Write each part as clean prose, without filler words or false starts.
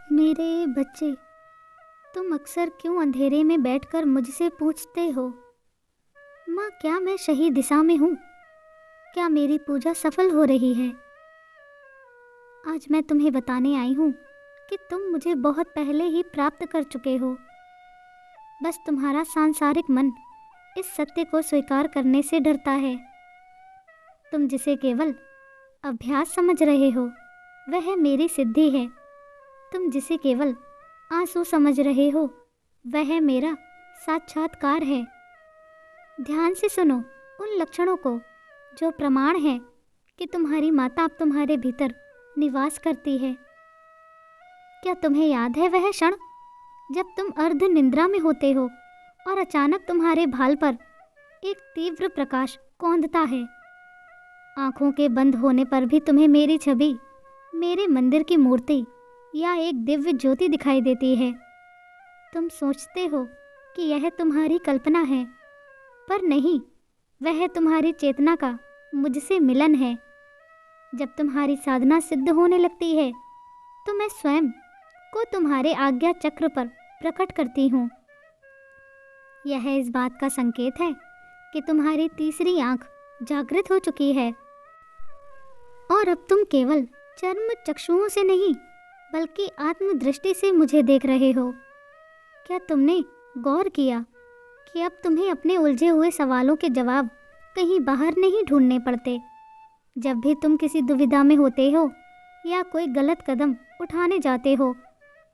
मेरे बच्चे, तुम अक्सर क्यों अंधेरे में बैठकर मुझसे पूछते हो, माँ क्या मैं सही दिशा में हूँ? क्या मेरी पूजा सफल हो रही है? आज मैं तुम्हें बताने आई हूँ कि तुम मुझे बहुत पहले ही प्राप्त कर चुके हो। बस तुम्हारा सांसारिक मन इस सत्य को स्वीकार करने से डरता है। तुम जिसे केवल अभ्यास समझ रहे हो वह मेरी सिद्धि है। तुम जिसे केवल आंसू समझ रहे हो वह मेरा साक्षात्कार है। ध्यान से सुनो उन लक्षणों को जो प्रमाण है कि तुम्हारी माता अब तुम्हारे भीतर निवास करती है। क्या तुम्हें याद है वह क्षण जब तुम अर्ध निंद्रा में होते हो और अचानक तुम्हारे भाल पर एक तीव्र प्रकाश कौंधता है? आंखों के बंद होने पर भी तुम्हें मेरी छवि, मेरे मंदिर की मूर्ति या एक दिव्य ज्योति दिखाई देती है। तुम सोचते हो कि यह तुम्हारी कल्पना है, पर नहीं, वह तुम्हारी चेतना का मुझसे मिलन है। जब तुम्हारी साधना सिद्ध होने लगती है तो मैं स्वयं को तुम्हारे आज्ञा चक्र पर प्रकट करती हूँ। यह इस बात का संकेत है कि तुम्हारी तीसरी आंख जागृत हो चुकी है और अब तुम केवल चर्म चक्षुओं से नहीं बल्कि आत्मदृष्टि से मुझे देख रहे हो। क्या तुमने गौर किया कि अब तुम्हें अपने उलझे हुए सवालों के जवाब कहीं बाहर नहीं ढूंढने पड़ते? जब भी तुम किसी दुविधा में होते हो या कोई गलत कदम उठाने जाते हो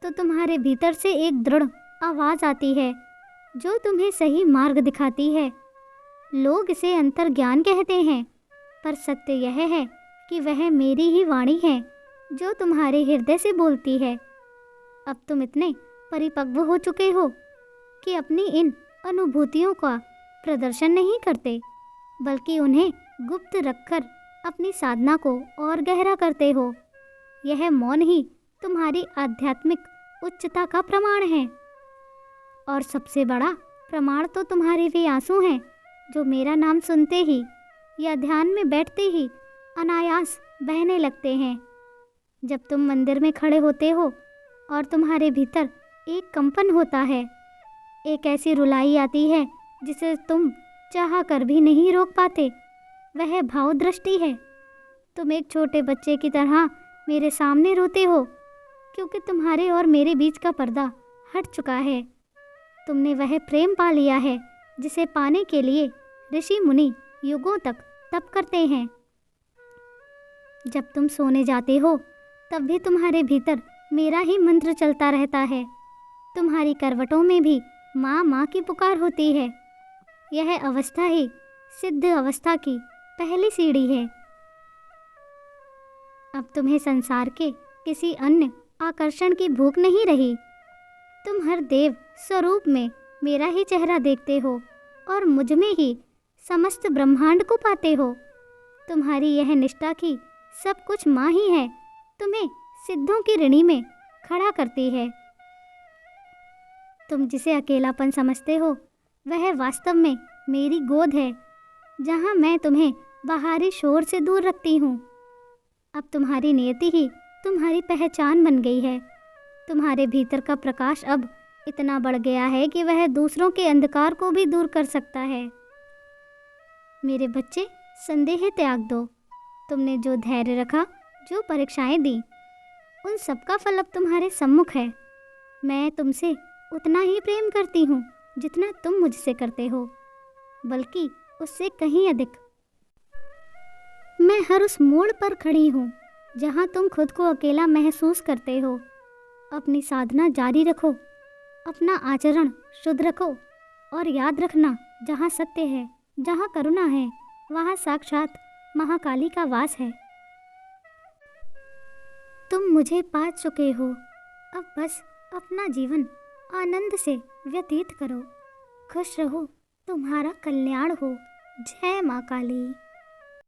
तो तुम्हारे भीतर से एक दृढ़ आवाज़ आती है जो तुम्हें सही मार्ग दिखाती है। लोग इसे अंतर्ज्ञान कहते हैं, पर सत्य यह है कि वह मेरी ही वाणी है जो तुम्हारे हृदय से बोलती है। अब तुम इतने परिपक्व हो चुके हो कि अपनी इन अनुभूतियों का प्रदर्शन नहीं करते, बल्कि उन्हें गुप्त रखकर अपनी साधना को और गहरा करते हो। यह मौन ही तुम्हारी आध्यात्मिक उच्चता का प्रमाण है। और सबसे बड़ा प्रमाण तो तुम्हारे वे आंसू हैं जो मेरा नाम सुनते ही या ध्यान में बैठते ही अनायास बहने लगते हैं। जब तुम मंदिर में खड़े होते हो और तुम्हारे भीतर एक कंपन होता है, एक ऐसी रुलाई आती है जिसे तुम चाह कर भी नहीं रोक पाते, वह भाव दृष्टि है। तुम एक छोटे बच्चे की तरह मेरे सामने रोते हो क्योंकि तुम्हारे और मेरे बीच का पर्दा हट चुका है। तुमने वह प्रेम पा लिया है जिसे पाने के लिए ऋषि मुनि युगों तक तप करते हैं। जब तुम सोने जाते हो तब भी तुम्हारे भीतर मेरा ही मंत्र चलता रहता है। तुम्हारी करवटों में भी माँ माँ की पुकार होती है। यह अवस्था ही सिद्ध अवस्था की पहली सीढ़ी है। अब तुम्हें संसार के किसी अन्य आकर्षण की भूख नहीं रही। तुम हर देव स्वरूप में मेरा ही चेहरा देखते हो और मुझ में ही समस्त ब्रह्मांड को पाते हो। तुम्हारी यह निष्ठा की सब कुछ माँ ही है तुम्हें सिद्धों की ऋणी में खड़ा करती है। तुम जिसे अकेलापन समझते हो वह वास्तव में मेरी गोद है जहाँ मैं तुम्हें बाहरी शोर से दूर रखती हूँ। अब तुम्हारी नियति ही तुम्हारी पहचान बन गई है। तुम्हारे भीतर का प्रकाश अब इतना बढ़ गया है कि वह दूसरों के अंधकार को भी दूर कर सकता है। मेरे बच्चे, संदेह त्याग दो। तुमने जो धैर्य रखा, जो परीक्षाएं दी, उन सब का फल अब तुम्हारे सम्मुख है। मैं तुमसे उतना ही प्रेम करती हूँ जितना तुम मुझसे करते हो, बल्कि उससे कहीं अधिक। मैं हर उस मोड़ पर खड़ी हूँ जहाँ तुम खुद को अकेला महसूस करते हो। अपनी साधना जारी रखो, अपना आचरण शुद्ध रखो और याद रखना, जहाँ सत्य है, जहाँ करुणा है, वहाँ साक्षात महाकाली का वास है। तुम मुझे पा चुके हो। अब बस अपना जीवन आनंद से व्यतीत करो। खुश रहो, तुम्हारा कल्याण हो। जय माँ काली।